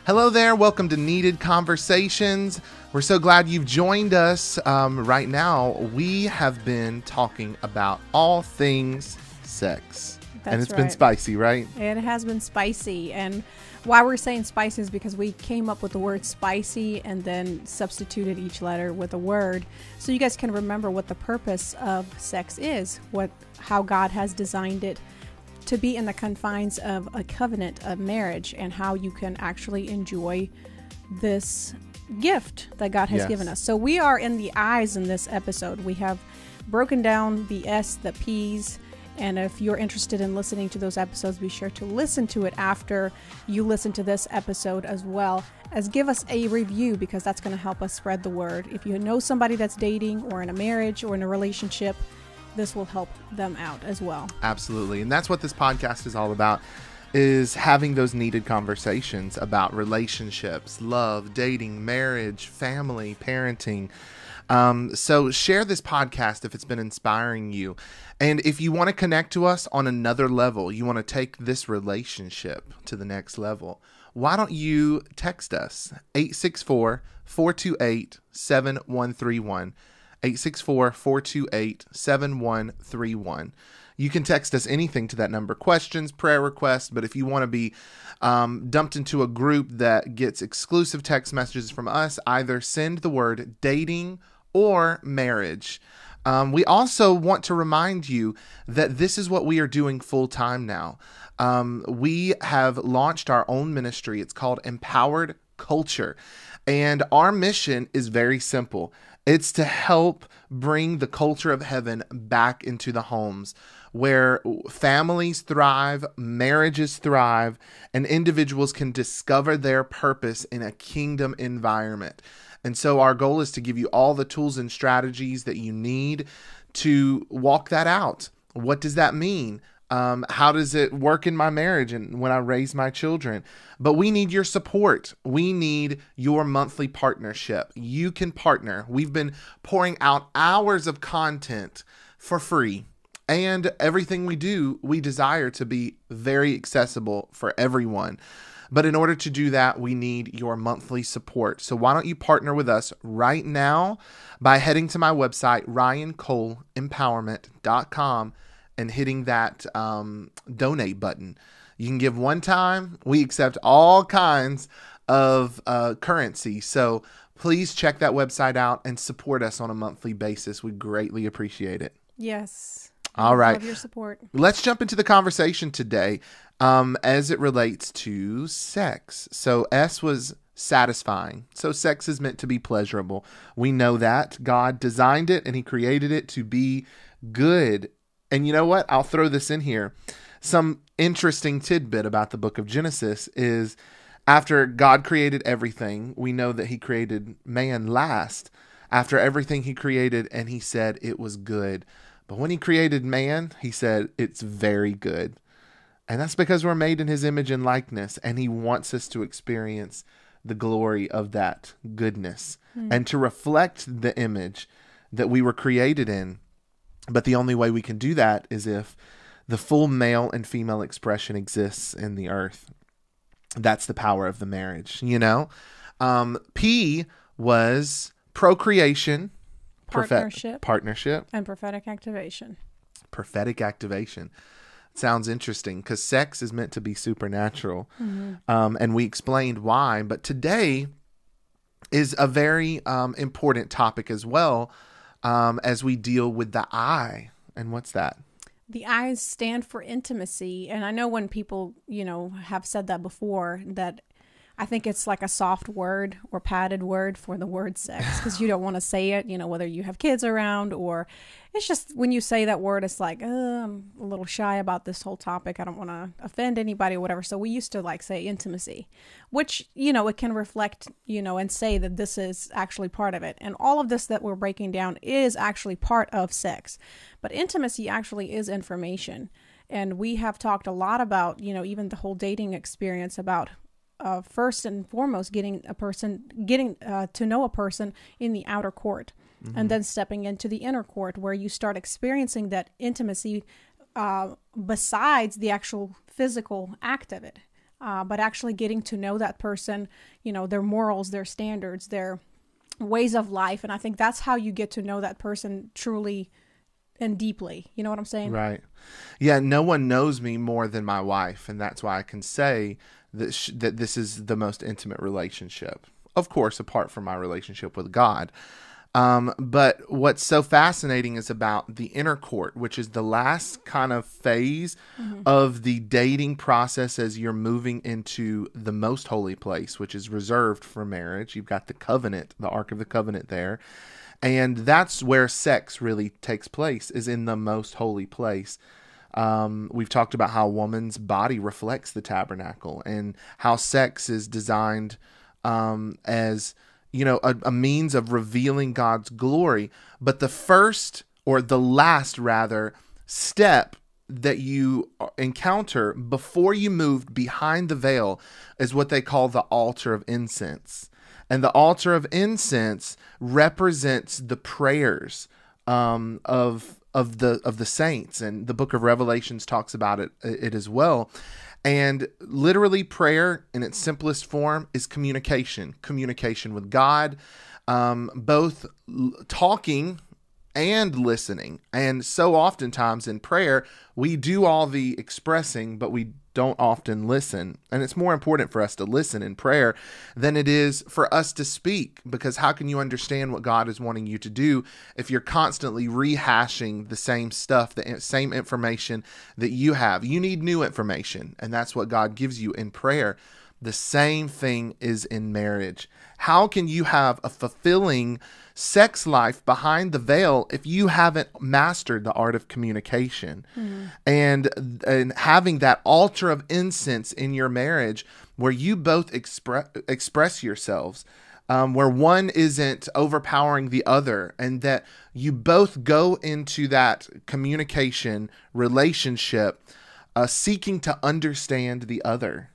Hello there. Welcome to Needed Conversations. We're so glad you've joined us. Right now, we have been talking about all things sex. And it's been spicy, right? It has been spicy. And why we're saying spicy is because we came up with the word spicy and then substituted each letter with a word. So you guys can remember what the purpose of sex is, how God has designed it to be in the confines of a covenant of marriage, and how you can actually enjoy this gift that God has given us. So we are in the I's in this episode. We have broken down the S, the P's, and if you're interested in listening to those episodes, be sure to listen to it after you listen to this episode, as well as give us a review, because that's going to help us spread the word. If you know somebody that's dating or in a marriage or in a relationship, this will help them out as well. Absolutely. And that's what this podcast is all about, is having those needed conversations about relationships, love, dating, marriage, family, parenting. So share this podcast if it's been inspiring you. And if you want to connect to us on another level, you want to take this relationship to the next level, why don't you text us 864-428-7131. 864-428-7131. You can text us anything to that number, questions, prayer requests, but if you want to be dumped into a group that gets exclusive text messages from us, either send the word dating or marriage. We also want to remind you that this is what we are doing full time now. We have launched our own ministry. It's called Empowered Culture. And our mission is very simple. It's to help bring the culture of heaven back into the homes, where families thrive, marriages thrive, and individuals can discover their purpose in a kingdom environment. And so our goal is to give you all the tools and strategies that you need to walk that out. What does that mean? How does it work in my marriage and when I raise my children? But we need your support. We need your monthly partnership. You can partner. We've been pouring out hours of content for free. And everything we do, we desire to be very accessible for everyone. But in order to do that, we need your monthly support. So why don't you partner with us right now by heading to my website, ryancoleempowerment.com, and hitting that donate button. You can give one time. We accept all kinds of currency. So please check that website out and support us on a monthly basis. We greatly appreciate it. Yes. All right. Love your support. Let's jump into the conversation today as it relates to sex. So S was satisfying. So sex is meant to be pleasurable. We know that. God designed it and he created it to be good. And you know what? I'll throw this in here. Some interesting tidbit about the book of Genesis is, after God created everything, we know that he created man last. After everything he created, and he said it was good. But when he created man, he said it's very good. And that's because we're made in his image and likeness, and he wants us to experience the glory of that goodness and to reflect the image that we were created in. But the only way we can do that is if the full male and female expression exists in the earth. That's the power of the marriage, you know? P was procreation, partnership, and prophetic activation. Prophetic activation. Sounds interesting, because sex is meant to be supernatural. And we explained why. But today is a very important topic as well, as we deal with the I. And what's that? The I's stand for intimacy. And I know when people, have said that before, that I think it's like a soft word or padded word for the word sex, because you don't want to say it, whether you have kids around, or it's just when you say that word, it's like, I'm a little shy about this whole topic. I don't want to offend anybody or whatever. So we used to say intimacy, which, it can reflect, and say that this is actually part of it. And all of this that we're breaking down is actually part of sex. But intimacy actually is information. And we have talked a lot about, even the whole dating experience, about first and foremost, getting to know a person in the outer court, and then stepping into the inner court, where you start experiencing that intimacy besides the actual physical act of it. but actually getting to know that person, their morals, their standards, their ways of life. And I think that's how you get to know that person truly and deeply. You know what I'm saying? Right. Yeah. No one knows me more than my wife. And that's why I can say that, that this is the most intimate relationship. Of course, apart from my relationship with God. But what's so fascinating is about the inner court, which is the last kind of phase of the dating process as you're moving into the most holy place, which is reserved for marriage. You've got the covenant, the Ark of the Covenant there. And that's where sex really takes place, is in the most holy place. We've talked about how a woman's body reflects the tabernacle and how sex is designed as a means of revealing God's glory. But the first, or the last rather, step that you encounter before you move behind the veil is what they call the altar of incense. And the altar of incense represents the prayers of the saints. And the book of Revelations talks about it as well. And literally prayer in its simplest form is communication with God, both talking and listening. And so oftentimes in prayer, we do all the expressing, but we don't often listen. And it's more important for us to listen in prayer than it is for us to speak, because how can you understand what God is wanting you to do if you're constantly rehashing the same stuff, the same information that you have? You need new information, and that's what God gives you in prayer. The same thing is in marriage. How can you have a fulfilling sex life behind the veil if you haven't mastered the art of communication? And having that altar of incense in your marriage where you both express yourselves, where one isn't overpowering the other, and that you both go into that communication relationship seeking to understand the other.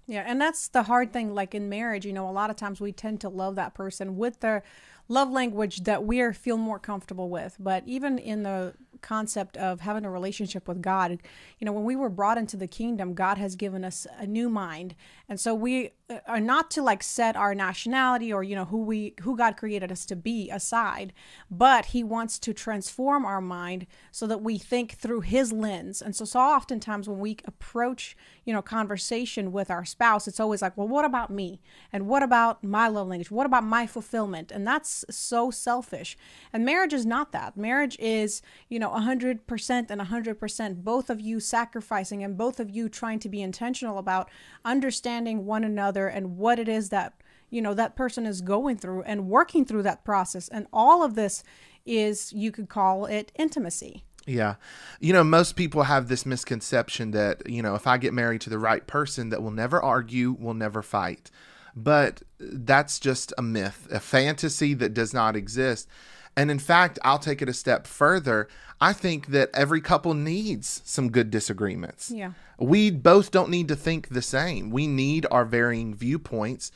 Yeah, and that's the hard thing. Like in marriage, a lot of times we tend to love that person with their love language that we feel more comfortable with. But even in the concept of having a relationship with God, when we were brought into the kingdom, God has given us a new mind. And so we are not to set our nationality or, who God created us to be aside, but he wants to transform our mind so that we think through his lens. And so oftentimes when we approach, conversation with our spouse, it's always like, well, what about me? And what about my love language? What about my fulfillment? And that's so selfish. And marriage is not that. Marriage is, 100% and 100%, both of you sacrificing and both of you trying to be intentional about understanding one another and what it is that, that person is going through and working through that process. And all of this is, you could call it intimacy. Yeah. Most people have this misconception that, if I get married to the right person, that we'll never argue, we'll never fight. But that's just a myth, a fantasy that does not exist. And in fact, I'll take it a step further. I think that every couple needs some good disagreements. Yeah. We both don't need to think the same. We need our varying viewpoints.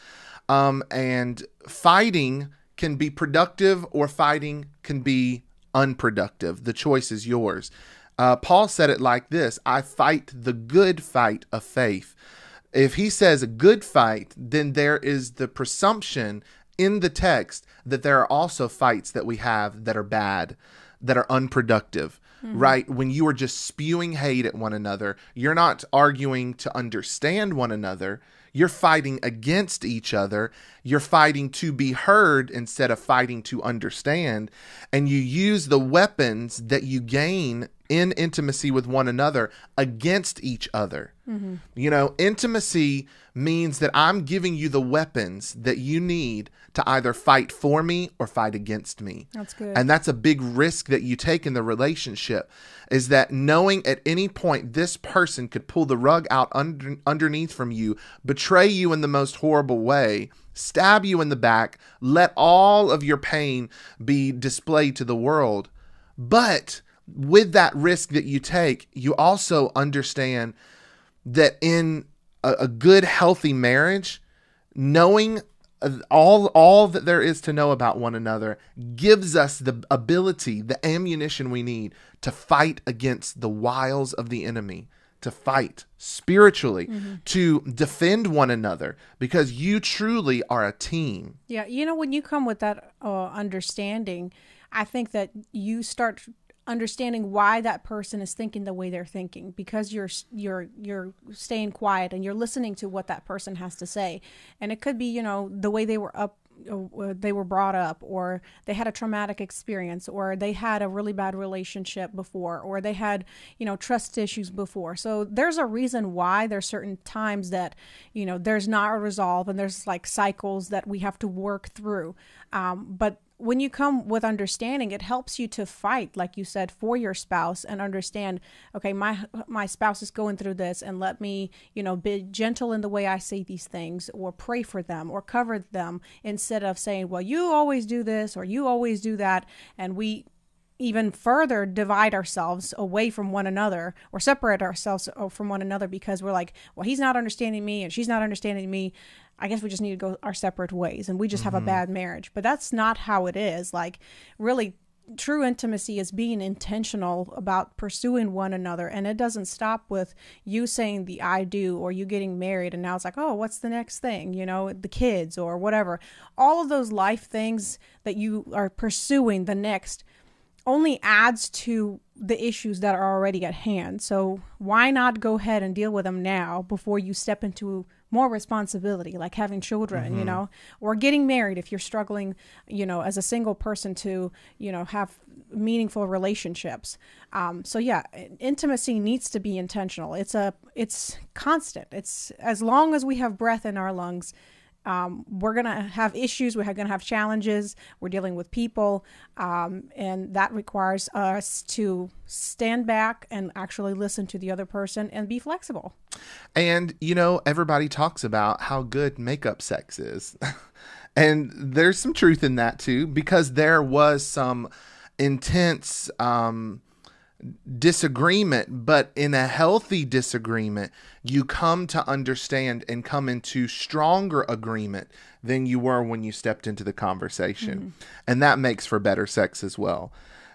And fighting can be productive or fighting can be unproductive. The choice is yours. Paul said it like this: I fight the good fight of faith. If he says a good fight, then there is the presumption in the text that there are also fights that we have that are bad, that are unproductive, right? When you are just spewing hate at one another, you're not arguing to understand one another. You're fighting against each other. You're fighting to be heard instead of fighting to understand. And you use the weapons that you gain in intimacy with one another against each other. Intimacy means that I'm giving you the weapons that you need to either fight for me or fight against me. That's good. And that's a big risk that you take in the relationship, is that knowing at any point this person could pull the rug out underneath from you, betray you in the most horrible way, stab you in the back, let all of your pain be displayed to the world. But with that risk that you take, you also understand that in a good, healthy marriage, knowing all that there is to know about one another gives us the ability, the ammunition we need to fight against the wiles of the enemy, to fight spiritually, to defend one another, because you truly are a team. Yeah, when you come with that understanding, I think that you start understanding why that person is thinking the way they're thinking, because you're staying quiet and you're listening to what that person has to say. And it could be, the way they were brought up, or they had a traumatic experience, or they had a really bad relationship before, or they had, trust issues before. So there's a reason why there's certain times that, there's not a resolve, and there's like cycles that we have to work through. But when you come with understanding, it helps you to fight, like you said, for your spouse, and understand, okay, my spouse is going through this, and let me, be gentle in the way I say these things, or pray for them, or cover them, instead of saying, well, you always do this, or you always do that. And we even further divide ourselves away from one another, or separate ourselves from one another, because we're like, well, he's not understanding me and she's not understanding me. I guess we just need to go our separate ways, and we just have a bad marriage. But that's not how it is. Like, really, true intimacy is being intentional about pursuing one another. And it doesn't stop with you saying the I do, or you getting married, and now it's like, oh, what's the next thing? The kids or whatever. All of those life things that you are pursuing the next only adds to the issues that are already at hand. So why not go ahead and deal with them now before you step into more responsibility, like having children, or getting married if you're struggling, as a single person to, have meaningful relationships. So yeah, intimacy needs to be intentional. It's constant. It's as long as we have breath in our lungs. We're going to have issues. We're going to have challenges. We're dealing with people. And that requires us to stand back and actually listen to the other person and be flexible. And, everybody talks about how good makeup sex is. And there's some truth in that too, because there was some intense, disagreement, but in a healthy disagreement, you come to understand and come into stronger agreement than you were when you stepped into the conversation. And that makes for better sex as well.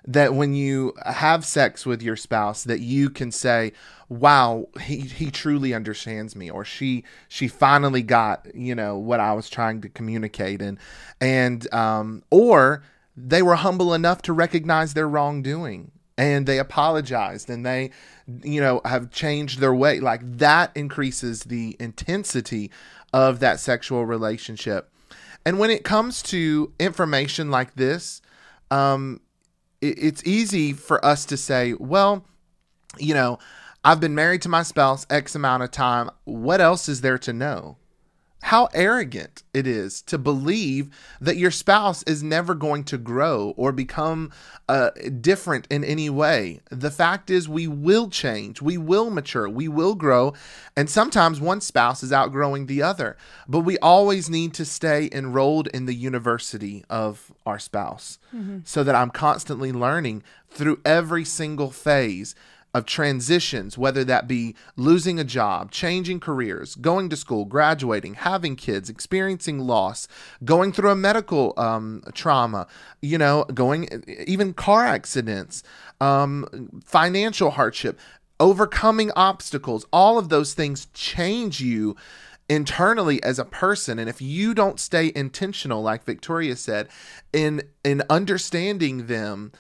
That when you have sex with your spouse, that you can say, wow, he truly understands me, or she finally got, what I was trying to communicate. And or they were humble enough to recognize their wrongdoing, and they apologized, and they, have changed their way. Like, that increases the intensity of that sexual relationship. And when it comes to information like this, it's easy for us to say, well, I've been married to my spouse X amount of time. What else is there to know? How arrogant it is to believe that your spouse is never going to grow or become different in any way. The fact is, we will change, we will mature, we will grow, and sometimes one spouse is outgrowing the other. But we always need to stay enrolled in the university of our spouse, so that I'm constantly learning through every single phase of transitions, whether that be losing a job, changing careers, going to school, graduating, having kids, experiencing loss, going through a medical trauma, going even car accidents, financial hardship, overcoming obstacles. All of those things change you internally as a person. And if you don't stay intentional, like Victoria said, in understanding them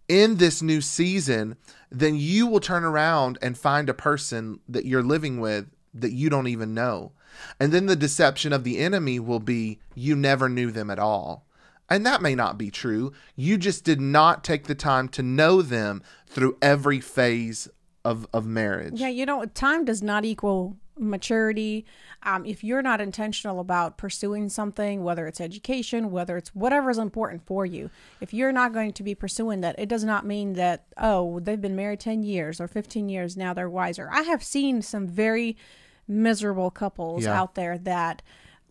in this new season, then you will turn around and find a person that you're living with that you don't even know. And then the deception of the enemy will be, you never knew them at all. And that may not be true. You just did not take the time to know them through every phase of marriage. Yeah, time does not equal maturity. If you're not intentional about pursuing something, whether it's education, whether it's whatever is important for you, if you're not going to be pursuing that, it does not mean that, oh, they've been married 10 years or 15 years, now they're wiser. I have seen some very miserable couples out there that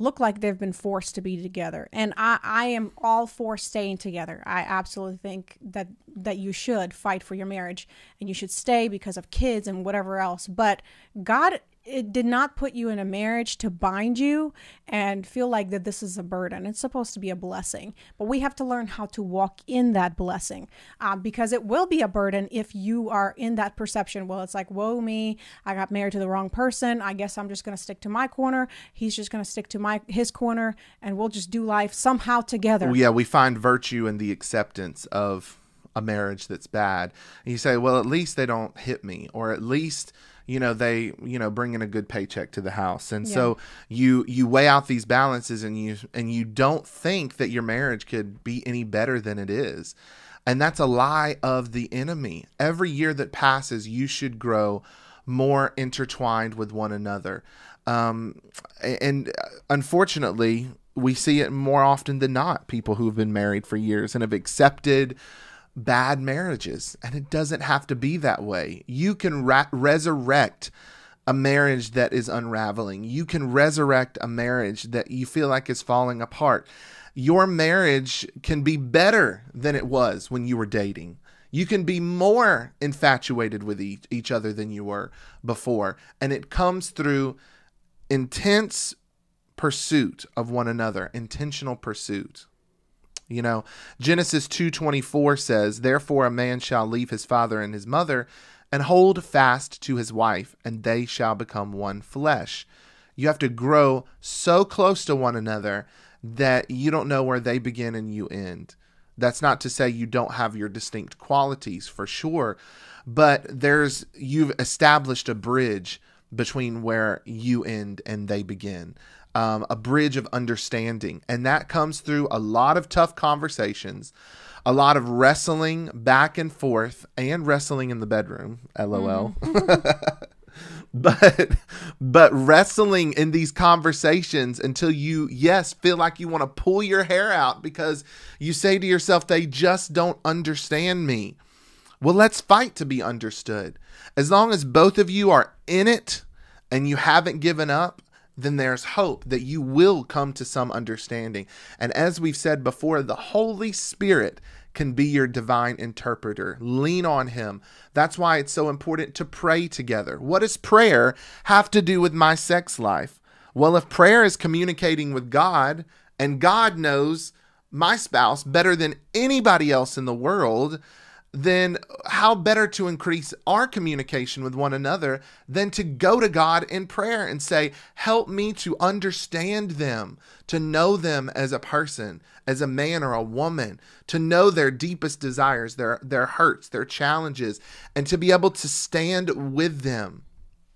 look like they've been forced to be together. And I am all for staying together. I absolutely think that you should fight for your marriage and you should stay because of kids and whatever else. But God it did not put you in a marriage to bind you and feel like that this is a burden. It's supposed to be a blessing, but we have to learn how to walk in that blessing, because it will be a burden if you are in that perception. Well, it's like, whoa me, I got married to the wrong person. I guess I'm just going to stick to my corner. He's just going to stick to his corner, and we'll just do life somehow together. Well, yeah, we find virtue in the acceptance of a marriage that's bad. And you say, well, at least they don't hit me, or at least they, bring in a good paycheck to the house. And so you weigh out these balances, and you don't think that your marriage could be any better than it is. And that's a lie of the enemy. Every year that passes, you should grow more intertwined with one another. And unfortunately, we see it more often than not, people who've been married for years and have accepted bad marriages, and it doesn't have to be that way. You can resurrect a marriage that is unraveling. You can resurrect a marriage that you feel like is falling apart. Your marriage can be better than it was when you were dating. You can be more infatuated with each other than you were before, and it comes through intense pursuit of one another, intentional pursuit. Genesis 2:24 says, therefore a man shall leave his father and his mother and hold fast to his wife, and they shall become one flesh. You have to grow so close to one another that you don't know where they begin and you end. That's not to say you don't have your distinct qualities, for sure, but you've established a bridge between where you end and they begin. A bridge of understanding. And that comes through a lot of tough conversations, a lot of wrestling back and forth, and wrestling in the bedroom, LOL. But wrestling in these conversations until you, feel like you want to pull your hair out because you say to yourself, they just don't understand me. Well, let's fight to be understood. As long as both of you are in it and you haven't given up, then there's hope that you will come to some understanding. And as we've said before, the Holy Spirit can be your divine interpreter. Lean on him. That's why it's so important to pray together. What does prayer have to do with my sex life? Well, if prayer is communicating with God, and God knows my spouse better than anybody else in the world, then how better to increase our communication with one another than to go to God in prayer and say, help me to understand them, to know them as a person, as a man or a woman, to know their deepest desires, their hurts, their challenges, and to be able to stand with them.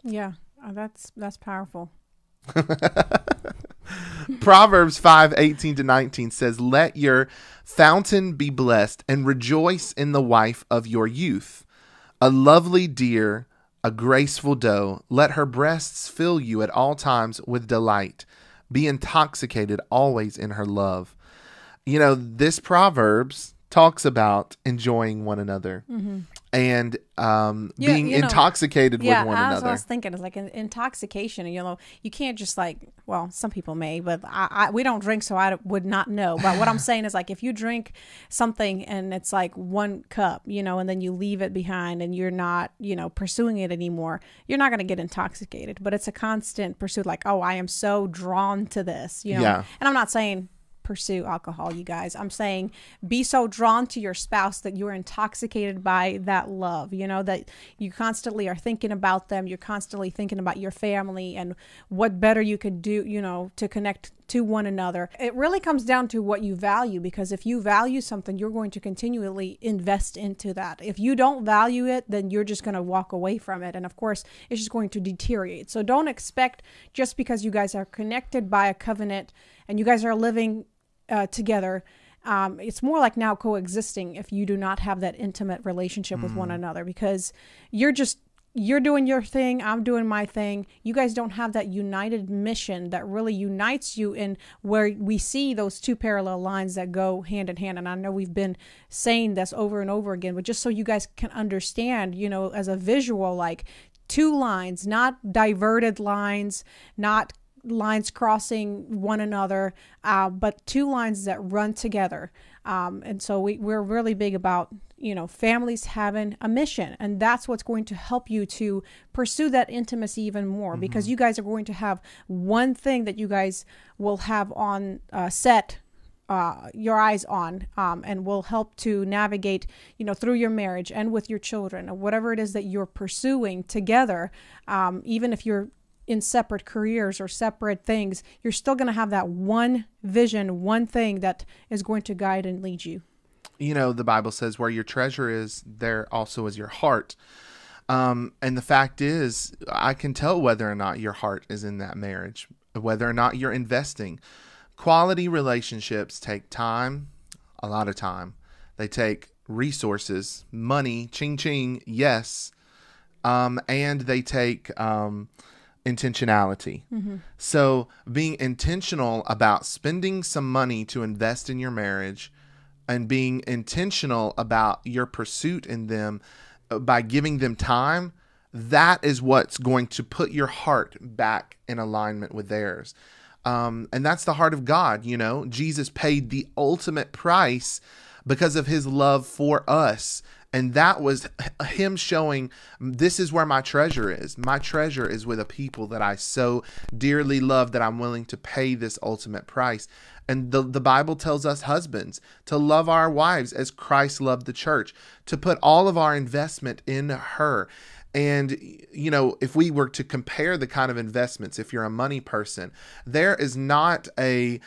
Yeah, that's powerful. Proverbs 5:18-19 says, let your fountain be blessed and rejoice in the wife of your youth. A lovely deer, a graceful doe, let her breasts fill you at all times with delight. Be intoxicated always in her love. This Proverbs talks about enjoying one another. Mm-hmm. And being intoxicated with one another. That's what I was thinking. It's like an intoxication. And, you can't just some people may, but we don't drink, so I would not know. But what I'm saying is, like, if you drink something and it's like one cup, and then you leave it behind and you're not, pursuing it anymore, you're not going to get intoxicated. But it's a constant pursuit. Like, oh, I am so drawn to this, Yeah. And I'm not saying pursue alcohol, you guys. I'm saying be so drawn to your spouse that you're intoxicated by that love, that you constantly are thinking about them. You're constantly thinking about your family and what better you could do, to connect to one another. It really comes down to what you value, because if you value something, you're going to continually invest into that. If you don't value it, then you're just going to walk away from it. And of course, it's just going to deteriorate. So don't expect, just because you guys are connected by a covenant and you guys are living together, it's more like now coexisting if you do not have that intimate relationship with one another, because you're doing your thing, I'm doing my thing. You guys don't have that united mission that really unites you, in where we see those two parallel lines that go hand in hand. And I know we've been saying this over and over again, but just so you guys can understand, as a visual, like two lines, not diverted lines, not lines crossing one another, but two lines that run together. And so we're really big about, families having a mission, and that's what's going to help you to pursue that intimacy even more, because you guys are going to have one thing that you guys will have on set your eyes on, and will help to navigate, through your marriage and with your children, or whatever it is that you're pursuing together. Even if you're in separate careers or separate things, you're still going to have that one vision, one thing that is going to guide and lead you. The Bible says where your treasure is, there also is your heart. And the fact is, I can tell whether or not your heart is in that marriage, whether or not you're investing. Quality relationships take time, a lot of time. They take resources, money, ching ching, yes. And they take intentionality. So being intentional about spending some money to invest in your marriage, and being intentional about your pursuit in them by giving them time, that is what's going to put your heart back in alignment with theirs. And that's the heart of God. Jesus paid the ultimate price because of his love for us. And that was him showing, this is where my treasure is. My treasure is with a people that I so dearly love that I'm willing to pay this ultimate price. And the Bible tells us husbands to love our wives as Christ loved the church, to put all of our investment in her. And, if we were to compare the kind of investments, if you're a money person, there is not a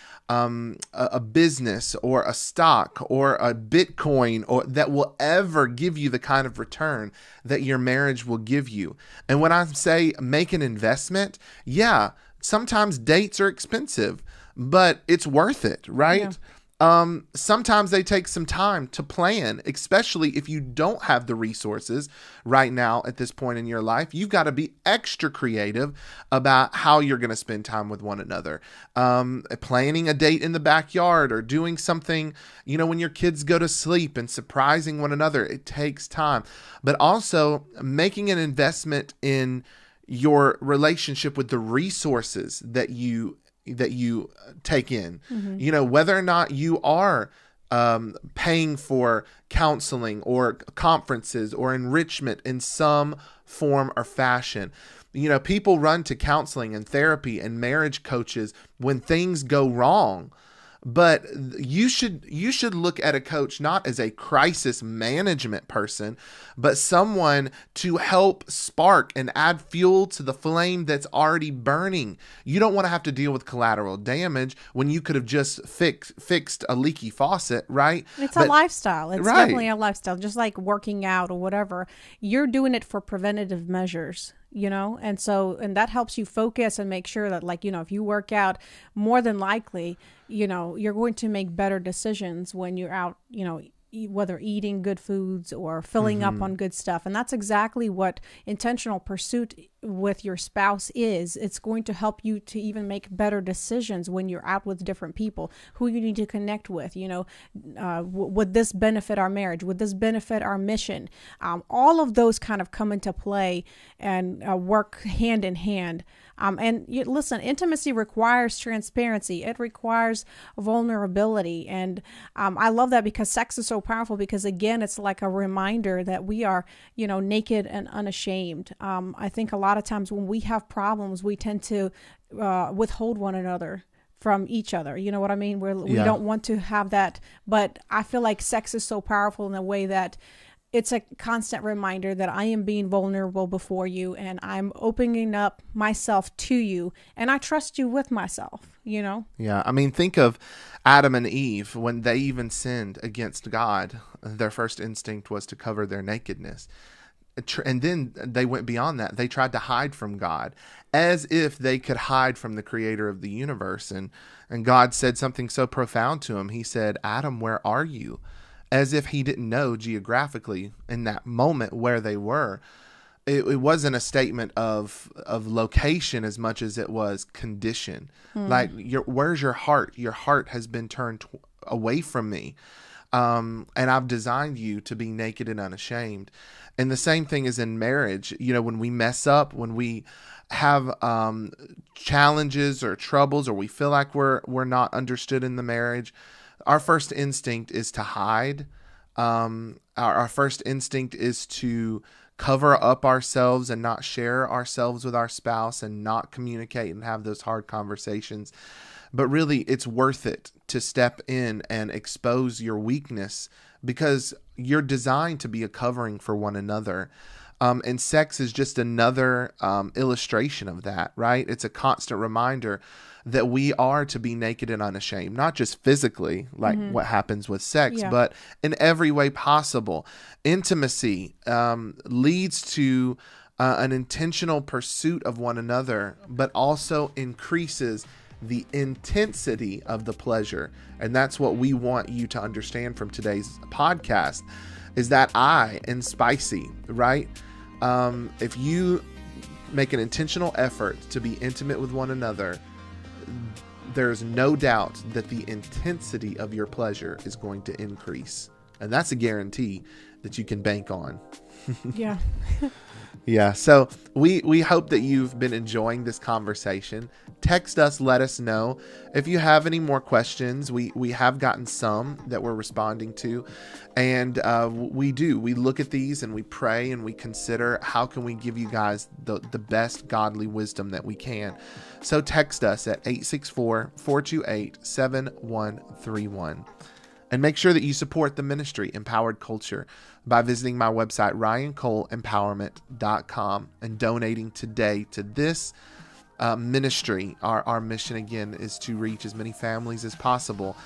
business or a stock or a Bitcoin or that will ever give you the kind of return that your marriage will give you. And when I say make an investment, yeah, sometimes dates are expensive, but it's worth it, right? Yeah. Sometimes they take some time to plan, especially if you don't have the resources right now at this point in your life. You've got to be extra creative about how you're going to spend time with one another. Planning a date in the backyard, or doing something, when your kids go to sleep, and surprising one another. It takes time, but also making an investment in your relationship with the resources that you take in, whether or not you are paying for counseling or conferences or enrichment in some form or fashion. People run to counseling and therapy and marriage coaches when things go wrong. But you should look at a coach not as a crisis management person, but someone to help spark and add fuel to the flame that's already burning. You don't want to have to deal with collateral damage when you could have just fixed a leaky faucet, right? It's a lifestyle. It's definitely a lifestyle, just like working out or whatever. You're doing it for preventative measures. And that helps you focus and make sure that, if you work out, more than likely, you're going to make better decisions when you're out, whether eating good foods or filling up on good stuff. And that's exactly what intentional pursuit with your spouse is. It's going to help you to even make better decisions when you're out with different people, who you need to connect with. Would this benefit our marriage? Would this benefit our mission? All of those kind of come into play and work hand in hand. Listen, intimacy requires transparency. It requires vulnerability. And I love that, because sex is so powerful, because again, it's like a reminder that we are, naked and unashamed. I think a lot of times when we have problems, we tend to withhold one another from each other. You know what I mean? We don't want to have that. But I feel like sex is so powerful in a way that it's a constant reminder that I am being vulnerable before you, and I'm opening up myself to you, and I trust you with myself, Yeah. I mean, think of Adam and Eve. When they even sinned against God, their first instinct was to cover their nakedness. And then they went beyond that. They tried to hide from God, as if they could hide from the creator of the universe. And God said something so profound to him. He said, "Adam, where are you?" As if he didn't know geographically in that moment where they were. It wasn't a statement of location as much as it was condition. Like, where's your heart? Your heart has been turned away from me. And I've designed you to be naked and unashamed. And the same thing is in marriage. When we mess up, when we have challenges or troubles, or we feel like we're not understood in the marriage, our first instinct is to hide. our first instinct is to cover up ourselves and not share ourselves with our spouse and not communicate and have those hard conversations. But really, it's worth it to step in and expose your weakness, because you're designed to be a covering for one another. And sex is just another illustration of that, right? It's a constant reminder that we are to be naked and unashamed, not just physically, like what happens with sex, but in every way possible. Intimacy leads to an intentional pursuit of one another, but also increases the intensity of the pleasure. And that's what we want you to understand from today's podcast, is that I in S.P.I.C., right? If you make an intentional effort to be intimate with one another, there's no doubt that the intensity of your pleasure is going to increase. And that's a guarantee that you can bank on. Yeah. Yeah. So we hope that you've been enjoying this conversation. Text us, let us know. If you have any more questions, we have gotten some that we're responding to. And we look at these and we pray and we consider how can we give you guys the best godly wisdom that we can. So text us at 864-428-7131. And make sure that you support the ministry, Empowered Culture, by visiting my website, ryancoleempowerment.com, and donating today to this ministry. Our mission, again, is to reach as many families as possible,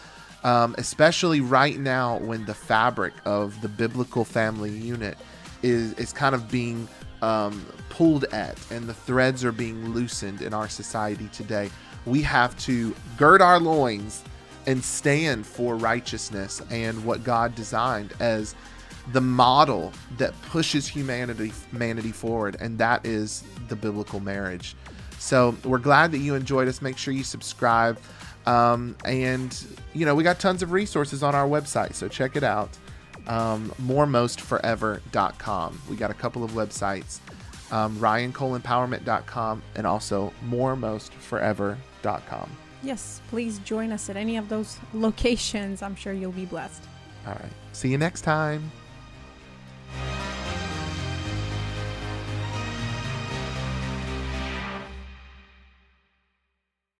especially right now when the fabric of the biblical family unit is kind of being pulled at, and the threads are being loosened in our society today. We have to gird our loins and stand for righteousness and what God designed as the model that pushes humanity forward, and that is the biblical marriage. So we're glad that you enjoyed us. Make sure you subscribe, and we got tons of resources on our website, so check it out. moremostforever.com. We got a couple of websites, ryancoleempowerment.com and also moremostforever.com. Yes, please join us at any of those locations. I'm sure you'll be blessed. All right. See you next time.